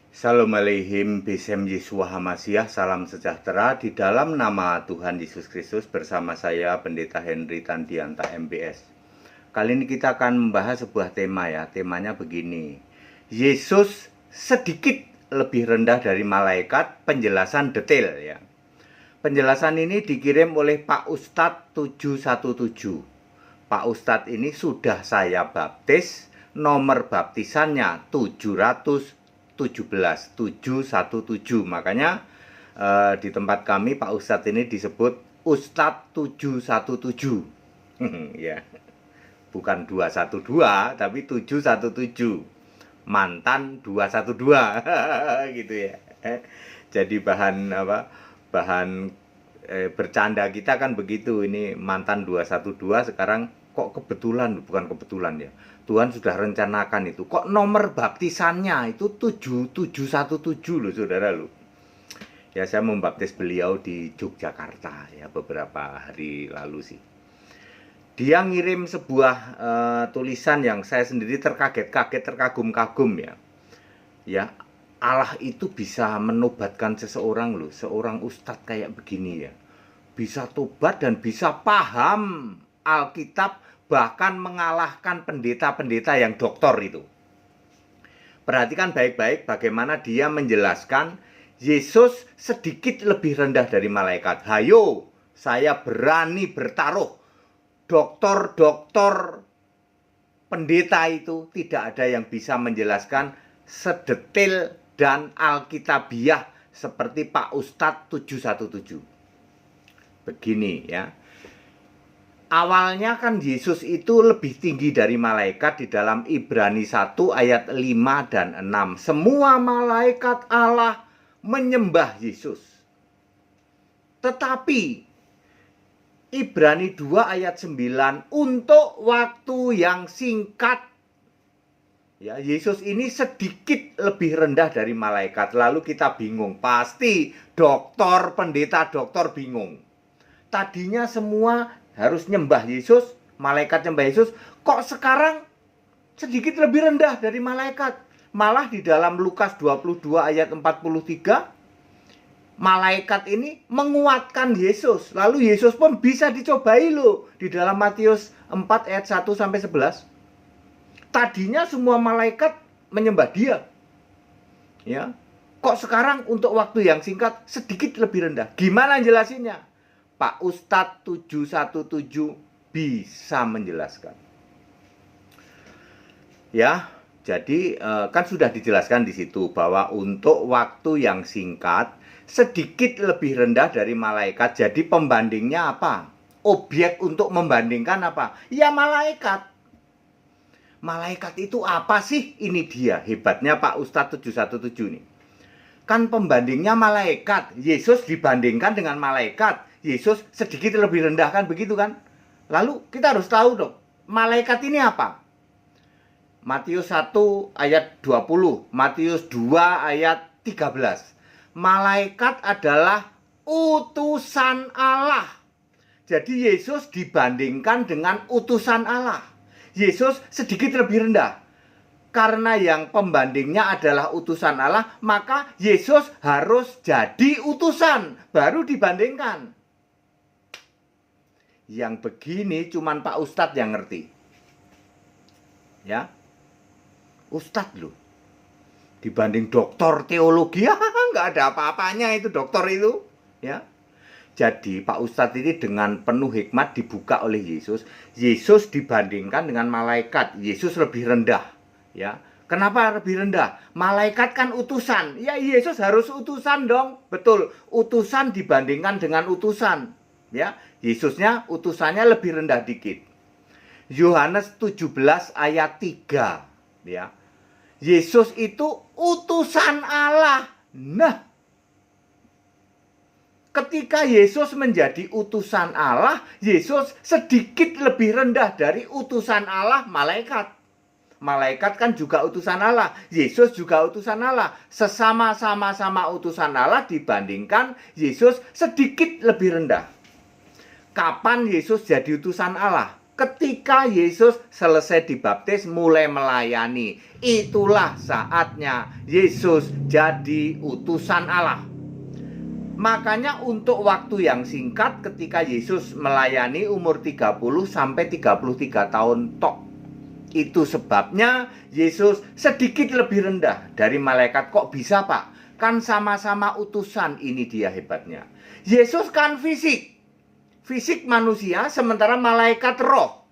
Shalom Aleihim, Besem Yeshua Hamasiah, salam sejahtera di dalam nama Tuhan Yesus Kristus bersama saya Pendeta Henry Tandianta MBS. Kali ini kita akan membahas sebuah tema ya, temanya begini. Yesus sedikit lebih rendah dari malaikat, penjelasan detail ya. Penjelasan ini dikirim oleh Pak Ustadz 717. Pak Ustadz ini sudah saya baptis, nomor baptisannya 717, makanya di tempat kami Pak Ustadz ini disebut Ustadz 717. Ya, bukan 212 tapi 717, mantan 212. Gitu ya. Jadi bahan bercanda kita kan begitu, ini mantan 212, sekarang kok kebetulan, bukan kebetulan ya, Tuhan sudah rencanakan itu. Kok nomor baptisannya itu 7717 loh saudara loh. Ya, saya membaptis beliau di Yogyakarta ya beberapa hari lalu sih. Dia ngirim sebuah tulisan yang saya sendiri terkaget-kaget, terkagum-kagum ya. Ya, Allah itu bisa menobatkan seseorang loh, seorang ustadz kayak begini ya. Bisa tobat dan bisa paham Alkitab, bahkan mengalahkan pendeta-pendeta yang doktor itu. Perhatikan baik-baik bagaimana dia menjelaskan Yesus sedikit lebih rendah dari malaikat. Hayo, saya berani bertaruh, doktor-doktor pendeta itu tidak ada yang bisa menjelaskan sedetail dan alkitabiah seperti Pak Ustadz 717. Begini ya. Awalnya kan Yesus itu lebih tinggi dari malaikat di dalam Ibrani 1 ayat 5 dan 6. Semua malaikat Allah menyembah Yesus. Tetapi Ibrani 2 ayat 9, untuk waktu yang singkat ya, Yesus ini sedikit lebih rendah dari malaikat. Lalu kita bingung, pasti doktor, pendeta doktor bingung. Tadinya semua harus nyembah Yesus, malaikat nyembah Yesus, kok sekarang sedikit lebih rendah dari malaikat? Malah di dalam Lukas 22 ayat 43, malaikat ini menguatkan Yesus. Lalu Yesus pun bisa dicobai loh di dalam Matius 4 ayat 1 sampai 11. Tadinya semua malaikat menyembah dia. Ya. Kok sekarang untuk waktu yang singkat sedikit lebih rendah? Gimana jelasinnya? Pak Ustadz 717 bisa menjelaskan. Ya, jadi kan sudah dijelaskan di situ bahwa untuk waktu yang singkat sedikit lebih rendah dari malaikat. Jadi pembandingnya apa? Objek untuk membandingkan apa? Ya malaikat. Malaikat itu apa sih? Ini dia hebatnya Pak Ustadz 717 nih. Kan pembandingnya malaikat. Yesus dibandingkan dengan malaikat. Yesus sedikit lebih rendah, kan begitu kan? Lalu kita harus tahu dong, malaikat ini apa? Matius 1 ayat 20, Matius 2 ayat 13. Malaikat adalah utusan Allah. Jadi Yesus dibandingkan dengan utusan Allah. Yesus sedikit lebih rendah. Karena yang pembandingnya adalah utusan Allah, maka Yesus harus jadi utusan, baru dibandingkan. Yang begini cuman Pak Ustadz yang ngerti. Ya, Ustadz loh. Dibanding doktor teologi, ya nggak ada apa-apanya itu doktor itu. Ya. Jadi Pak Ustadz ini dengan penuh hikmat dibuka oleh Yesus. Yesus dibandingkan dengan malaikat. Yesus lebih rendah. Ya, kenapa lebih rendah? Malaikat kan utusan. Ya, Yesus harus utusan dong. Betul, utusan dibandingkan dengan utusan. Ya, Yesusnya utusannya lebih rendah dikit. Yohanes 17 ayat 3. Ya. Yesus itu utusan Allah. Nah, ketika Yesus menjadi utusan Allah, Yesus sedikit lebih rendah dari utusan Allah malaikat. Malaikat kan juga utusan Allah. Yesus juga utusan Allah. Sama utusan Allah dibandingkan Yesus sedikit lebih rendah. Kapan Yesus jadi utusan Allah? Ketika Yesus selesai dibaptis, mulai melayani. Itulah saatnya Yesus jadi utusan Allah. Makanya untuk waktu yang singkat ketika Yesus melayani umur 30 sampai 33 tahun tok. Itu sebabnya Yesus sedikit lebih rendah dari malaikat. Kok bisa, Pak? Kan sama-sama utusan, ini dia hebatnya. Yesus kan fisik. Fisik manusia, sementara malaikat roh.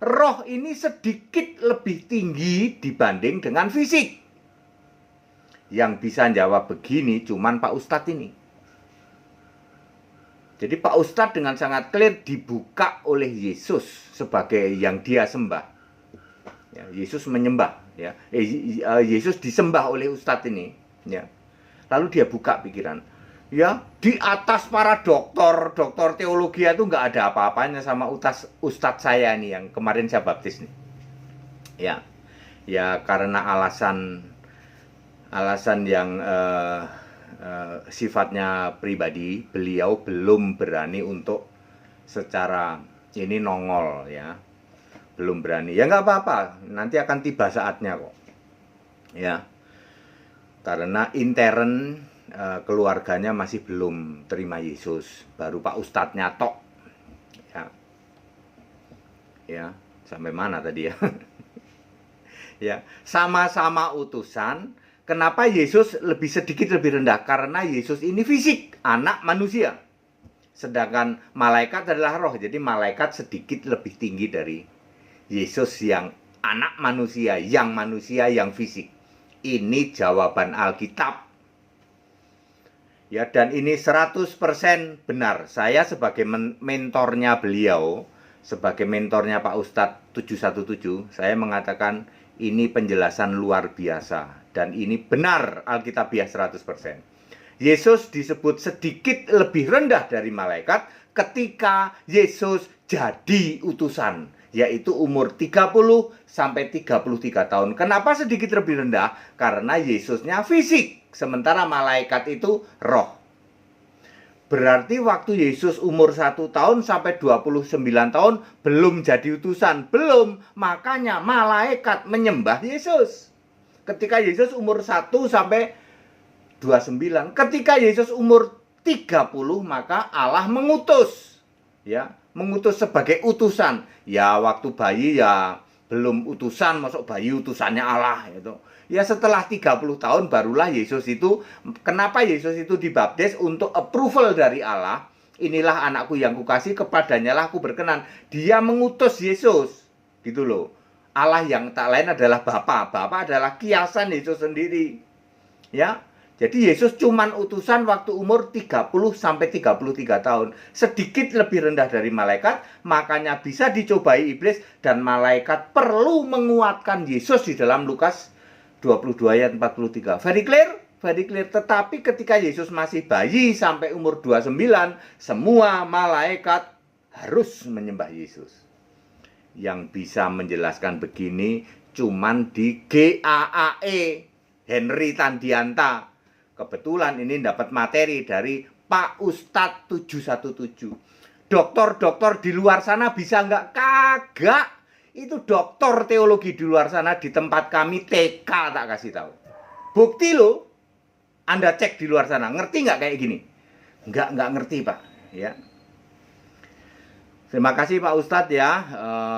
Roh ini sedikit lebih tinggi dibanding dengan fisik. Yang bisa jawab begini cuman Pak Ustadz ini. Jadi Pak Ustadz dengan sangat clear dibuka oleh Yesus sebagai yang dia sembah. Ya, Yesus menyembah. Ya. Yesus disembah oleh Ustadz ini. Ya. Lalu dia buka pikiran. Ya, di atas para dokter teologi itu nggak ada apa-apanya sama ustadz saya nih yang kemarin saya baptis nih. Ya karena alasan yang sifatnya pribadi, beliau belum berani untuk secara ini nongol ya, belum berani. Ya nggak apa-apa, nanti akan tiba saatnya kok. Ya, karena intern keluarganya masih belum terima Yesus, baru Pak Ustadznya tok. Ya, sampai mana tadi ya? Ya, sama-sama utusan. Kenapa Yesus sedikit lebih rendah? Karena Yesus ini fisik, anak manusia. Sedangkan malaikat adalah roh. Jadi malaikat sedikit lebih tinggi dari Yesus yang anak manusia, yang fisik. Ini jawaban Alkitab. Ya, dan ini 100% benar. Saya sebagai mentornya beliau, sebagai mentornya Pak Ustadz 717, saya mengatakan ini penjelasan luar biasa. Dan ini benar Alkitabiah 100%. Yesus disebut sedikit lebih rendah dari malaikat ketika Yesus jadi utusan, yaitu umur 30 sampai 33 tahun. Kenapa sedikit lebih rendah? Karena Yesusnya fisik, sementara malaikat itu roh. Berarti waktu Yesus umur 1 tahun sampai 29 tahun belum jadi utusan, belum. Makanya malaikat menyembah Yesus. Ketika Yesus umur 1 sampai 29, ketika Yesus umur 30, maka Allah mengutus. Ya, mengutus sebagai utusan. Ya, waktu bayi ya belum utusan, masuk bayi utusannya Allah gitu. Ya setelah 30 tahun barulah Yesus itu, kenapa Yesus itu dibaptis? Untuk approval dari Allah. Inilah anakku yang kukasih, kepadanya lah aku berkenan. Dia mengutus Yesus. Gitu loh. Allah yang tak lain adalah Bapa. Bapa adalah kiasan Yesus sendiri. Ya. Jadi Yesus cuman utusan waktu umur 30 sampai 33 tahun. Sedikit lebih rendah dari malaikat, makanya bisa dicobai iblis dan malaikat perlu menguatkan Yesus di dalam Lukas 22 ayat 43. Very clear? Very clear. Tetapi ketika Yesus masih bayi sampai umur 29, semua malaikat harus menyembah Yesus. Yang bisa menjelaskan begini cuman di GAAE, Henry Tandianta. Kebetulan ini dapat materi dari Pak Ustadz 717. Dokter-dokter di luar sana bisa nggak? Kagak. Itu dokter teologi di luar sana di tempat kami TK tak kasih tahu. Bukti loh. Anda cek di luar sana. Ngerti nggak kayak gini? Nggak ngerti Pak. Ya. Terima kasih Pak Ustadz ya.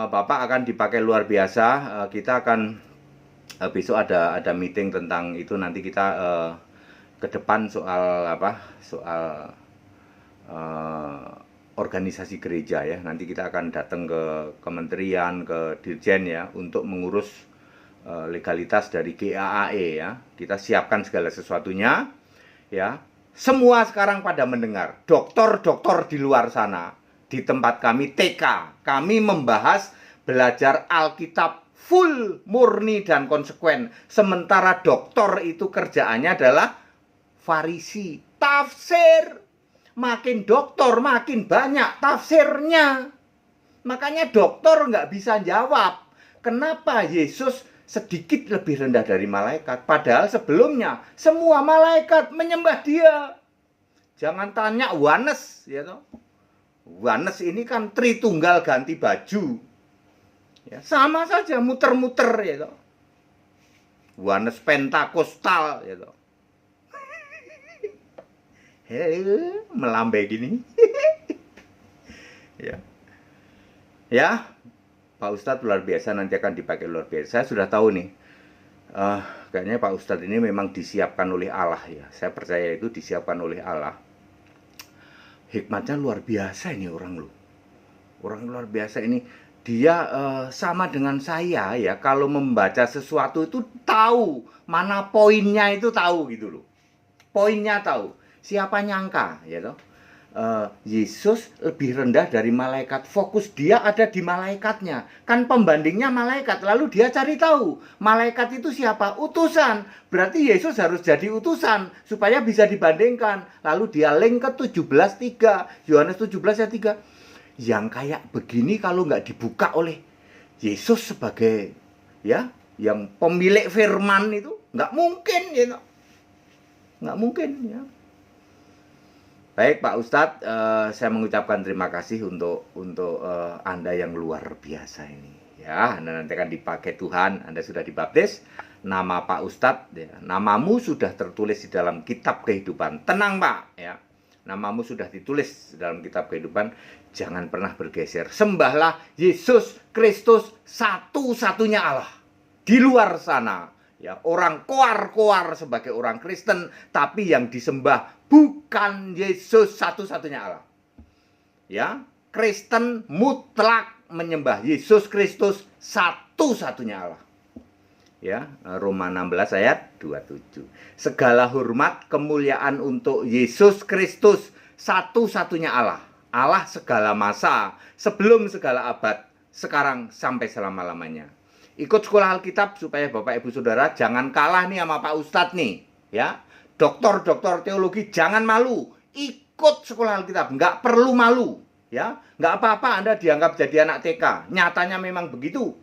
Bapak akan dipakai luar biasa. Kita akan besok ada meeting tentang itu. Nanti kita ke depan soal organisasi gereja ya. Nanti kita akan datang ke kementerian, ke dirjen ya, untuk mengurus legalitas dari GAAE ya. Kita siapkan segala sesuatunya ya. Semua sekarang pada mendengar. Dokter-dokter di luar sana, di tempat kami TK, kami membahas belajar Alkitab full, murni dan konsekuen. Sementara dokter itu kerjaannya adalah Farisi, tafsir. Makin dokter, makin banyak tafsirnya. Makanya dokter nggak bisa jawab kenapa Yesus sedikit lebih rendah dari malaikat. Padahal sebelumnya semua malaikat menyembah dia. Jangan tanya Yohanes, ya toh. Yohanes ini kan Tritunggal ganti baju. Ya, sama saja muter-muter ya toh. Yohanes Pentakostal ya toh. Melambai gini. Ya. Ya, Pak Ustadz luar biasa, nanti akan dipakai luar biasa. Saya sudah tahu nih. Kayaknya Pak Ustadz ini memang disiapkan oleh Allah ya. Saya percaya itu disiapkan oleh Allah. Hikmatnya luar biasa ini orang lu. Orang luar biasa ini. Dia sama dengan saya ya. Kalau membaca sesuatu itu tahu mana poinnya, itu tahu gitu loh. Poinnya tahu. Siapa nyangka ya toh. Yesus lebih rendah dari malaikat. Fokus dia ada di malaikatnya. Kan pembandingnya malaikat. Lalu dia cari tahu malaikat itu siapa? Utusan. Berarti Yesus harus jadi utusan supaya bisa dibandingkan. Lalu dia link ke 17:3, Yohanes 17 ayat 3. Yang kayak begini kalau nggak dibuka oleh Yesus sebagai ya yang pemilik firman itu nggak mungkin ya. Nggak mungkin ya. Baik Pak Ustadz, saya mengucapkan terima kasih untuk Anda yang luar biasa ini. Ya, Anda nanti akan dipakai Tuhan. Anda sudah dibaptis, nama Pak Ustadz, ya, namamu sudah tertulis di dalam kitab kehidupan. Tenang Pak, ya, namamu sudah ditulis dalam kitab kehidupan. Jangan pernah bergeser. Sembahlah Yesus Kristus, satu-satunya Allah. Di luar sana, ya, orang koar-koar sebagai orang Kristen, tapi yang disembah bukan Yesus, satu-satunya Allah. Ya, Kristen mutlak menyembah Yesus Kristus, satu-satunya Allah. Ya, Roma 16 ayat 27. Segala hormat kemuliaan untuk Yesus Kristus, satu-satunya Allah. Allah segala masa, sebelum segala abad, sekarang sampai selama-lamanya. Ikut sekolah Alkitab supaya Bapak Ibu Saudara jangan kalah nih sama Pak Ustadz nih, ya. Doktor-doktor teologi jangan malu, ikut sekolah Alkitab, nggak perlu malu, ya. Nggak apa-apa Anda dianggap jadi anak TK, nyatanya memang begitu.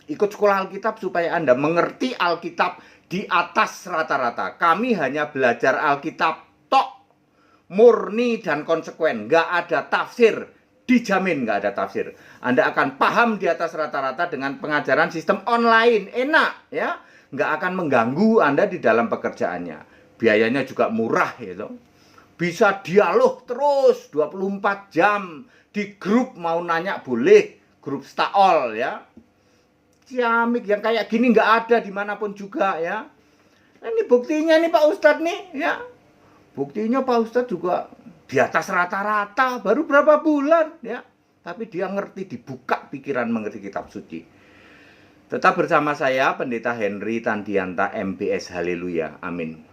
Ikut sekolah Alkitab supaya Anda mengerti Alkitab di atas rata-rata. Kami hanya belajar Alkitab tok, murni dan konsekuen, nggak ada tafsir, dijamin nggak ada tafsir. Anda akan paham di atas rata-rata dengan pengajaran sistem online, enak ya, nggak akan mengganggu Anda di dalam pekerjaannya. Biayanya juga murah gitu. Bisa dialog terus 24 jam di grup, mau nanya boleh, grup Staol ya. Ciamik yang kayak gini nggak ada dimanapun juga ya. Nah, ini buktinya nih Pak Ustadz nih ya. Buktinya Pak Ustadz juga di atas rata-rata, baru berapa bulan ya. Tapi dia ngerti, dibuka pikiran mengerti kitab suci. Tetap bersama saya Pendeta Henry Tandianta MBS. Haleluya. Amin.